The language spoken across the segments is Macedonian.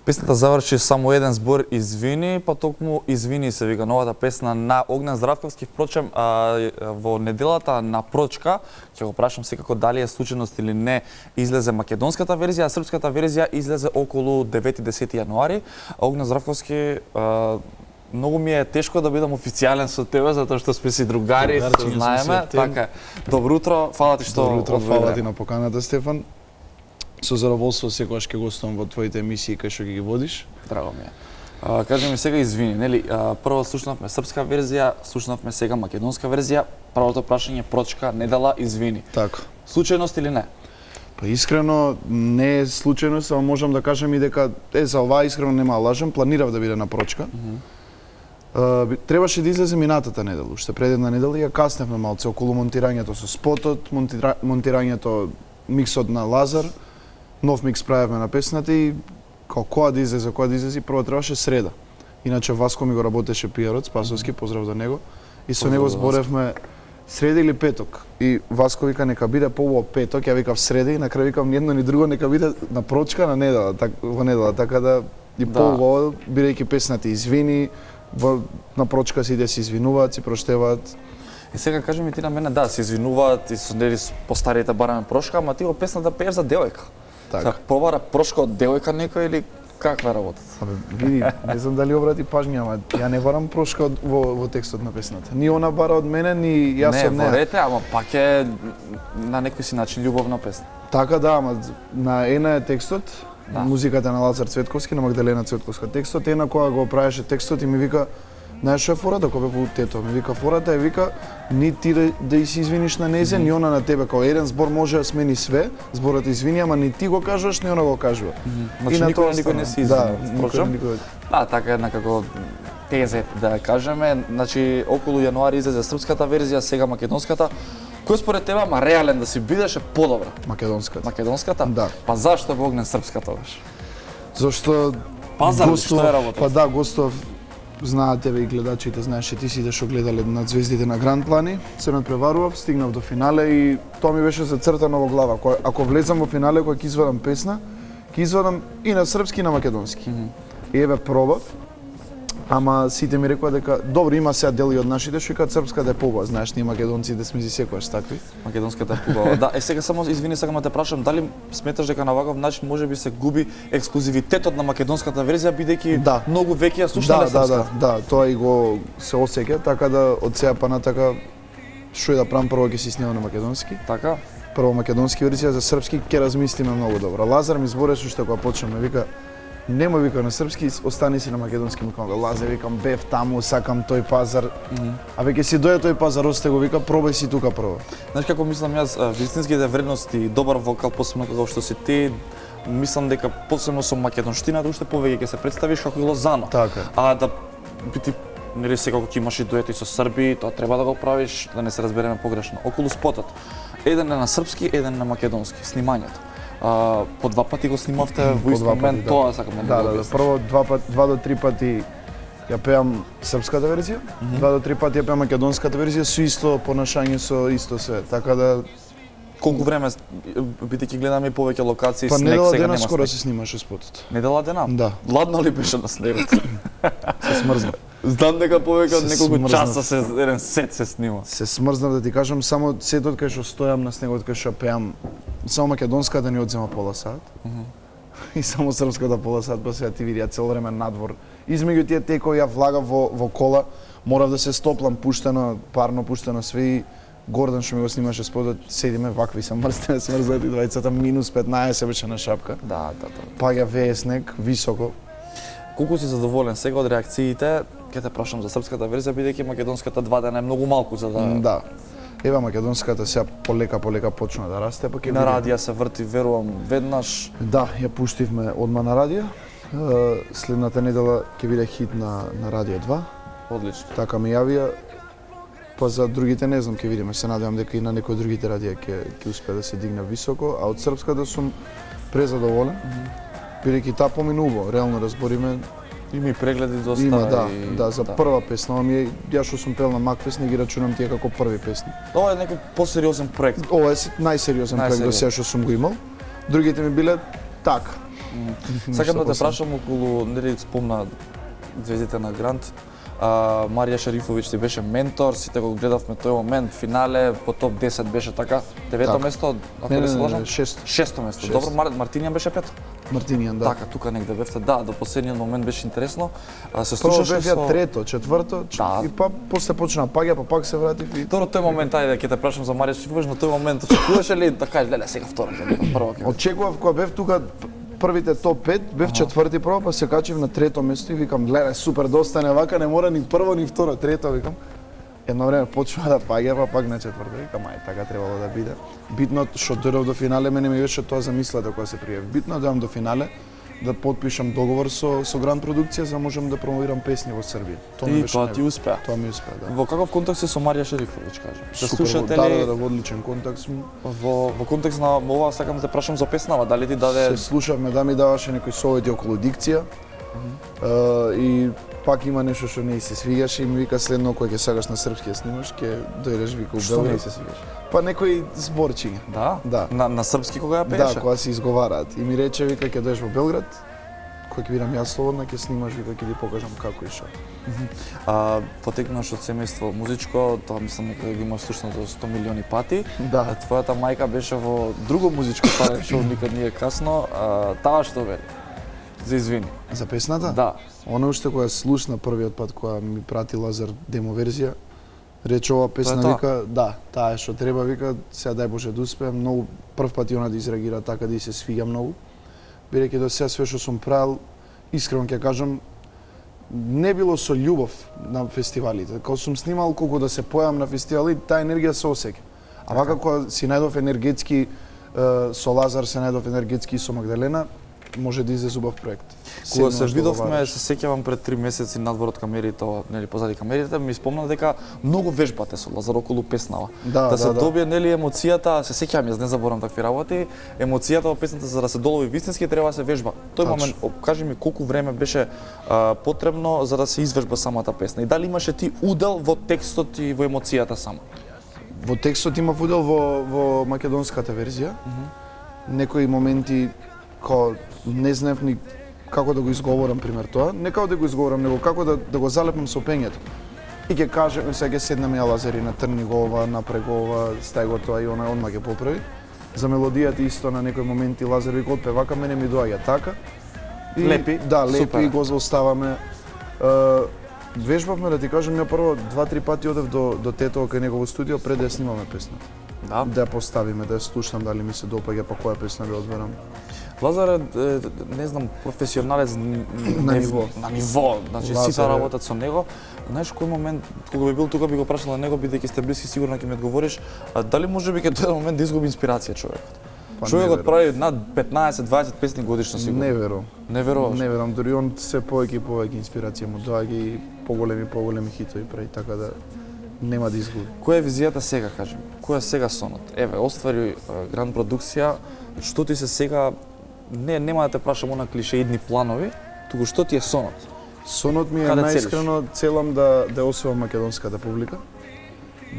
Песната заврши само еден збор извини, па токму извини се вика новата песна на Огнен Здравковски. Впрочем, во неделата на Прочка, ќе го прашам секако дали е случајност или не, излезе македонската верзија, а српската верзија излезе околу 9-10 јануари. Огнен Здравковски, многу ми е тешко да бидам официјален со тебе, затоа што сме си другари, се знаеме. Така, добро утро, фала ти што Добро утро, фала ти на поканата, Стефан. Со задоволство секогаш ќе гостувам во твоите емисии кај што ги водиш. Драго ми е. Кажи ми сега извини, нели? Прво слушнавме српска верзија, слушнавме сега македонска верзија. Првото прашање Прочка, недела извини. Така. Случајност или не? Па искрено не е случајно, само можам да кажам и дека за оваа искрено нема лажам, планирав да биде на Прочка. Требаше да излезе минатата недела, уште пред една недела, ја касневме малце околу монтирањето со спотот, монтирањето миксот на Лазар. Нов микс правевме на песната и кога да излезе, прво требаше среда. Иначе Васко ми го работеше пиарот, Спасовски, поздрав за него. И со него зборевме среда или петок. И Васко вика нека биде поубаво петок, ја викав среда и на крај викам ни едно ни друго нека биде на Прочка на недела, во недела, така да и поубаво бидејќи песната извини, на Прочка сите се извинуваат, се проштеваат. И сега кажи ми ти на мене, да, се извинуваат и со нели по старите бараме Прошка, ама ти во песната пееш за девојка. Така. Побара Прошка од девојка некој или каква е работата? Абе, види, не знам дали обрати пажња, ама ја не барам Прошка во текстот на песната. Ни она бара од мене, ни јас од неа. Не, ворете, ама пак е на некој си начин љубовна песна. Така да, ама на една е текстот, музиката на Лазар Цветковски, на Магдалена Цветковска текстот, една која го правеше текстот и ми вика, знаеш што е фората, кога бев тето, ми вика фората е вика ни ти да се извиниш на незе, ни она на тебе, кога еден збор може да смени све, зборот извини, ама ни ти го кажуваш, ни она го кажува. Значи никој не се извини. Да, никој. Да, така е некако тезе да кажеме, значи околу јануари излезе српската верзија, сега македонската. Кој според тебе ама реален да си бидеше подобра? Македонската. Македонската? Да. Па зашто во Огнен српската тогаш? Зашто Пазар што е работа? Па да, гостов знаат тебе и гледачите, знаеш че ти сите што гледале над звездите на Гранд Плани, се надпреварував, стигнав до финале и тоа ми беше зацртано во глава. Ако влезам во финале кога ќе извадам песна, ќе извадам и на српски и на македонски. И еве пробав, ама сите ми рекоа дека добро има сега дели од нашите што викаат српската е побава, знаеш, ние македонците сме си секогаш такви. Македонската е побава. Да, сега само извини, сакам да те прашам, дали сметаш дека на ваков начин можеби се губи ексклузивитетот на македонската верзија бидејќи многу веќе ја слушнале српската? Да, тоа и го се осеќа, така да од сега па натака што и да правам прво ќе си снимам на македонски. Така? Прво македонски верзија, за српски ќе размислиме многу добро. Лазар ми збореше што кога почнеме, вика нема вика на српски, остани си на македонски, ми кажам, Лазе, викам, бев таму, сакам тој пазар. А веќе си дојде тој пазар, осте го вика, пробај си тука прво. Знаеш како мислам јас, вистинските вредности, добар вокал, посебно како што си ти, мислам дека посебно со македонштината уште повеќе ќе се представиш како и Лозано. Така. А да бити нели секако ќе имаш и дуети со срби, тоа треба да го правиш, да не се разбереме погрешно. Околу спотот, еден е на српски, еден на македонски, снимањето. По два пати го снимавте во ист момент, тоа сакам да го објасниш. Прво два до три пати ја пеам српската верзија, 2 до 3 пати ја пеам македонската верзија со исто понашање, со исто све. Така да колку време бидејќи гледаме повеќе локации, па снег сега нема снег. Па недела скоро се снимаше спотот. Недела дена? Да. Ладно ли беше на снегот? Се смрзна. Знам дека повеќе од неколку часа еден сет се снима. Се смрзнав да ти кажам, само сетот кај што стојам на снегот, кај што пеам, само македонската ни одзема пола сат. И само српската пола сат, па сега ти види, ја цело време надвор. Измеѓу тие текови ја влагав во кола, морав да се стоплам пуштено, парно пуштено све и Гордан што ми го снимаше спотот, седиме вакви се смрзнати двајцата, минус 15 беше на шапка. Да. Паѓа вее снег, високо. Колку си задоволен сега од реакциите? Ќе те прашам за српската верзија, бидејќи македонската 2 дена е многу малку за да... Да. Ева македонската сега полека почна да расте, па ќе на радија се врти, верувам, веднаш. Да, ја пуштивме одма на радија. Следната недела ќе биде хит на Радио 2. Одлично. Така ми јавија. Па за другите не знам, ќе видиме. Се надевам дека и на некои другите радија ќе успее да се дигне високо, а од српската сум презадоволен. Бидејќи таа поминува, реално разбориме. Има и прегледи доста. Има, да, за прва песна, ами ја што сум пел на Макфест, не ги рачунам тие како први песни. Ова е некој посериозен проект. Ова е најсериозен проект до сега што сум го имал. Другите ми биле така. Сакам да те посебно. прашам околу, нели спомна звездите на Грант, Марија Шерифовиќ ти беше ментор, сите го гледавме тој момент, финале, по топ 10 беше така, девето Така. место, ако Не, не се не, лажам? не, шесто. Шесто место. Шесто. Добро, Мартинијан беше пето. Мартинијан, да. Така, тука негде бевте, да, до последниот момент беше интересно. Се Прво слушаше бев ја со... трето, четврто, Да. и па после почна паѓа, па пак се вратив и Добро, тој момент, ајде, ќе те прашам за Марија Шерифовиќ, но тој момент очекуваше ли да кажеш, леле, сега втора ќе бидам, прво ќе бидам? очекував кога бев тука првите топ 5, бев четврти прво, па се качив на трето место и викам, гледај, супер, доста не вака, не мора ни прво ни второ, трето, викам. Едно време почва да паѓа, па пак на четврто, викам, ај, така требало да биде. Битно што дојдов до финале, мене ми беше тоа замислата кога се пријавив. Битно дојдам до финале, да потпишам договор со Гранд продукција за можам да промовирам песни во Србија. Тоа ми И беше тоа ти успеа. Тоа ми успеа, да. Во каков контекст си со Марија Шерифовиќ, кажам? Се Супер, слушате да, ли да, во одличен контакт сум. во контекст на ова, сакам да те прашам за песнава, дали ти даде Се слушавме, да ми даваше некои совети околу дикција. И пак има нешто што не ѝ се свигаше и ми вика следно кога ќе сакаш на српски да снимаш, ќе дојдеш вика у што не Белград. се свигаш? Па некои зборчиња. Да? Да. На српски кога ја Да, пееше? кога се изговараат. И ми рече вика ќе дојдеш во Белград, кога ќе бидам јас слободна, ќе снимаш вика ќе ти покажам како и што. Потекнуваш од семејство музичко, тоа мислам дека ги имаш слушнато 100 милиони пати. Да. Твојата мајка беше во друго музичко талент шоу Никад не е касно. Таа што вели? За извини. За песната? Да. Она уште кога слушна првиот пат кога ми прати Лазар демо верзија, рече ова песна тоа? вика, да, таа е што треба вика, сега дај Боже да успеам, многу прв пат и она да изреагира така да и се свиѓа многу. Бидејќи до сега све што сум правил, искрено ќе кажам, не било со љубов на фестивалите. Кога сум снимал колку да се појавам на фестивали, таа енергија се осеќа. А вака кога си најдов енергетски со Лазар, се најдов енергетски со Магдалена, може да излезе убав проект. Кога Седно се што видовме, говориш. се сеќавам пред 3 месеци надвор од камерите, нели позади камерите, ми спомна дека многу вежбате со Лазар околу песнава. Да, се да. добие нели емоцијата, се сеќавам, јас не заборам такви работи, емоцијата во песната за да се долови вистински треба да се вежба. Тој Тачно. момент, кажи ми колку време беше потребно за да се извежба самата песна и дали имаше ти удел во текстот и во емоцијата само? Во текстот имав удел во македонската верзија. Некои моменти као не знаев ни како да го изговорам пример тоа, не како да го изговорам, него како да го залепам со пењето. И ќе кажеме сега ќе седнеме ја Лазари на трни го ова, напре го ова, стај го тоа и она одма ќе поправи. За мелодијата исто на некои моменти Лазар вика од певака мене ми доаѓа така. И, Лепи, да, лепи супер. го заоставаме. Вежбавме да ти кажам, ја прво 2-3 пати одев до тето кај негово студио пред да ја снимаме песната. Да. Да ја поставиме, да ја слушам дали ми се допаѓа, па која песна ја одберам. Лазар е, не знам, професионалец На ниво. На ниво, значи Лазар сите е- работат со него. Знаеш кој момент кога би бил тука би го прашал на него бидејќи сте блиски сигурно ќе ми одговориш, дали можеби ќе дојде момент да изгуби инспирација човекот? Па, Човекот не прави над 15-20 песни годишно сигурно. Не верувам. Не веруваш? Не верувам, дури он се повеќе и повеќе инспирација му доаѓа и поголеми хитови прави, така да нема да изгуби. Која е визијата сега, кажи ми? Која е сега сонот? Еве, оствари Гранд продукција, што ти се сега нема да те прашам она клишеидни планови, туку што ти е сонот? Сонот ми е Каде најискрено целам да освојам македонската публика,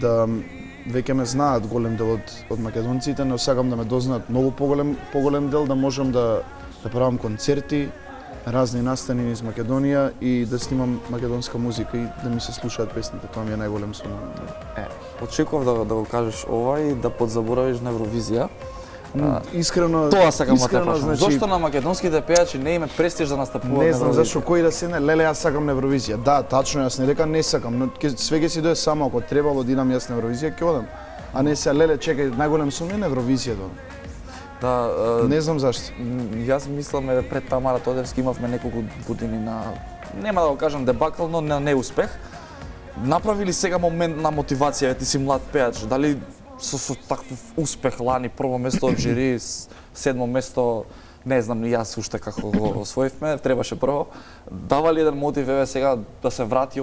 да веќе ме знаат голем дел од македонците, но сакам да ме дознаат многу поголем дел, да можам да правам концерти, разни настани низ Македонија и да снимам македонска музика и да ми се слушаат песните, тоа ми е најголем сон. Очекував да го кажеш ова и да подзаборавиш на Евровизија. Искрено, Тоа сакам да те искрено, прашам. Зошто на македонските пејачи не име престиж да настапуваат Не на знам Евровизија? зашо кој да седне, леле јас сакам на Евровизија. Да, тачно јас не дека не сакам, но све ќе си дое само ако требало да идам јас на Евровизија ќе одам. А не се леле чекај, најголем сон е на Евровизија да. Да, Не знам зашто. јас мислам пред Тамара Тодевски имавме неколку години на нема да го кажам дебакл, но на неуспех. Направи ли сега момент на мотивација, ти си млад пејач, дали со таков успех лани прво место од жири, седмо место, не знам ни јас уште како го освоивме, требаше прво. Дава ли еден мотив еве сега да се врати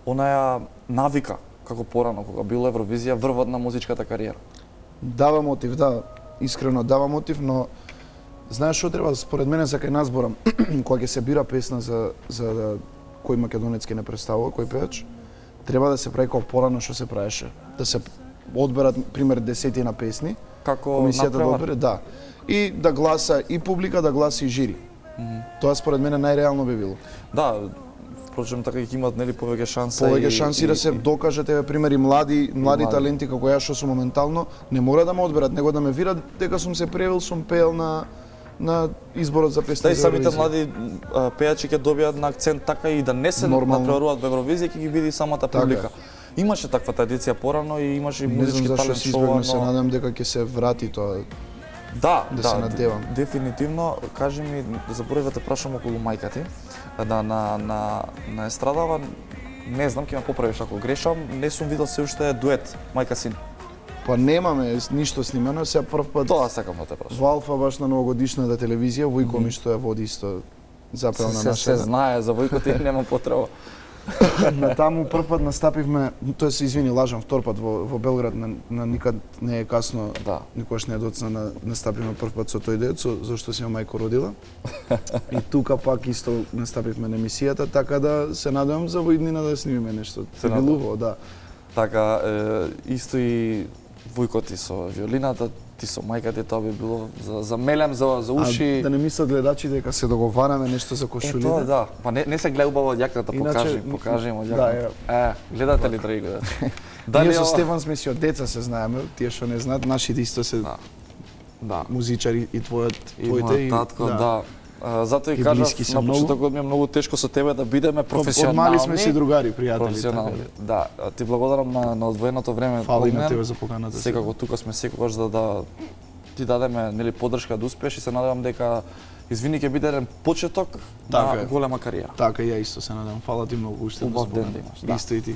онаја навика како порано кога бил Евровизија врвот на музичката кариера? Дава мотив, да, искрено дава мотив, но знаеш што треба според мене за кај нас зборам, кога ќе се бира песна за кој македонец ќе не представува, кој пејач, треба да се прави како порано што се правеше. Да се одберат пример десетина песни, Како комисијата да надпревар? одбере, да. и да гласа и публика, да гласа и жири. Тоа според мене најреално би било. Да, впрочем така ќе имат нели повеќе шанса Повеќе шанси да се докажат, еве примери млади таленти како ја што сум моментално, не мора да ме одберат, него да ме видат дека сум се превел, сум пеел на изборот за песни. Да, и за самите Евровизија. млади пејачи ќе добијат на акцент така и да не се Нормално. надпреваруваат во Евровизија, ќе ги види самата публика. Имаше таква традиција порано и имаше и Не музички знам зашто талент се шоу, избегна, се но надам дека ќе се врати тоа. да, да се надевам. Дефинитивно, кажи ми, заборав да те прашам околу мајка ти, да на естрадава, не знам, ќе ме поправиш ако грешам, не сум видел се уште дует мајка-син. Па немаме ништо снимано, сега прв пат Тоа сакам да те прашам. во Алфа баш на новогодишната телевизија, Војко ми што ја води исто запел на Се наша. знае за Војко ти нема потреба. На таму прв пат настапивме, тоа се извини, лажам, втор пат во Белград на никад не е касно. Да. Никош не е доцна настапивме прв пат со тој дет, зашто си ја мајко родила. И тука пак исто настапивме на емисијата, така да се надевам за во иднина да снимиме нешто. Се Се надевам. билуво, да. Така, исто и Војко ти со виолината, ти со мајка ти, тоа би било за мелем, за уши. А да не мислат гледачи дека се договараме нешто за кошулите. Тоа да, па не се гледа убаво од јакната, Иначе, покажи од да, јакната. Гледате ли драги гледачи? Ние со Стефан сме си од деца се знаеме, тие што не знаат, нашите исто се Да. музичари и твоите И татко, да. Затоа и И кажав блиски се на многу. почетокот ми е многу тешко со тебе да бидеме професионални. Од мали сме си другари, пријатели. Професионални. Така Да, ти благодарам на одвоеното време. Фала и на Огнен. тебе за поканата. Секако тука сме секогаш за да ти дадеме нели подршка да успееш и се надевам дека извини ќе биде еден почеток Така на е. голема кариера. Така, ја исто се надам. Фала ти многу уште. Убав ден да имаш, да. Исто и ти.